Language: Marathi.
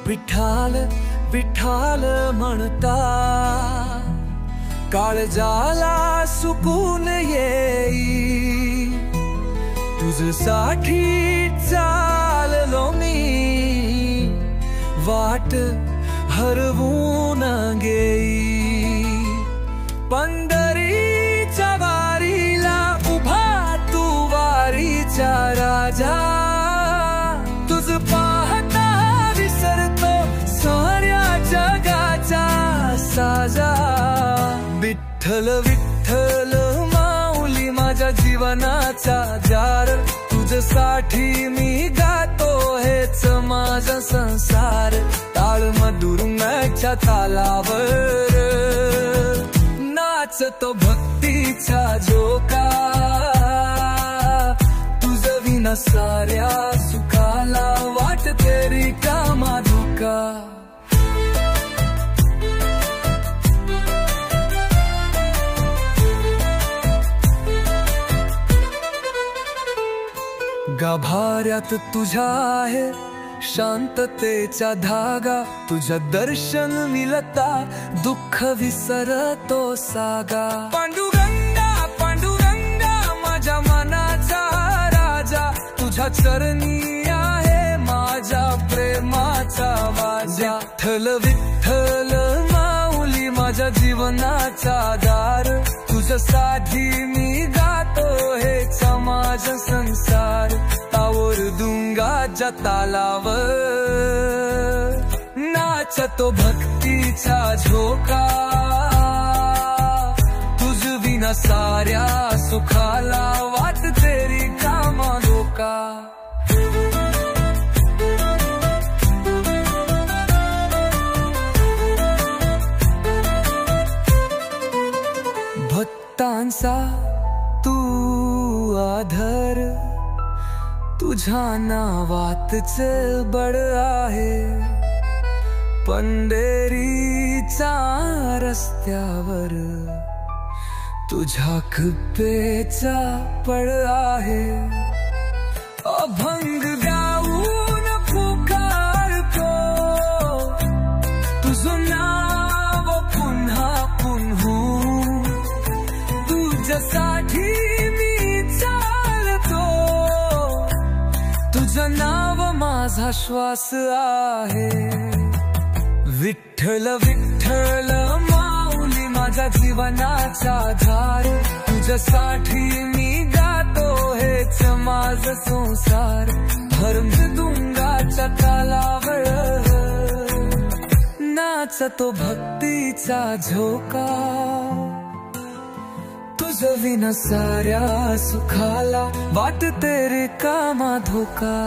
विठ्ठल विठ्ठल म्हणता काळजाला सुकून येई। तुझ्यासाठी चाललो मी वाट हरवून घेई। पंढरीच्या वारीला उभा तू वारीचा राजा। तुझ पाहता विसरतो साऱ्या जगाचा साजा। विठ्ठल विठ्ठल माऊली माझ्या जीवनाचा जार। तुझ्यासाठी मी गातो हेच माझा संसार। ताळ मधुरंगाच्या तालावर नाचतो भक्तीचा झोका। तुझ विना साऱ्या सुखाला वाटते रिकामा धोका। गाभाऱ्यात तुझ्या आहे शांततेचा धागा। तुझ्या दर्शन मिळता दुःख विसरतो सागा। पांडुरंगा पांडुरंगा माझ्या मनाचा राजा। तुझ्या चरणी आहे माझ्या प्रेमाचा वाजा। विठ्ठल विठ्ठल माऊली माझ्या जीवनाचा दार। तुझ्यासाठी मी गातो हेच माझा संसार। तावर दुंगाच्या तालावर नाचतो भक्तीचा झोका। तुझ विना साऱ्या सुखाला वाटते रिकामा धोका। भक्तांचा तू आधार। तुझ्या नावातच बळ आहे। पंढरीच्या रस्त्यावर तुझ्या कृपेचा पळ आहे। अभंग गाऊन पुकारतो तुझं नाव पुन्हा पुन्हा। तुझ्यासाठी मी चालतो तुझं नाव माझा श्वास आहे। विठ्ठल विठ्ठल माऊली माझ्या जीवनाचा धार। तुझ्यासाठी मी गातो हेच माझा संसार। हर मृदुंगाच्या तालावर नाचतो भक्तीचा झोका। तुझ विना साऱ्या सुखाला वाटते रिकामा धोका।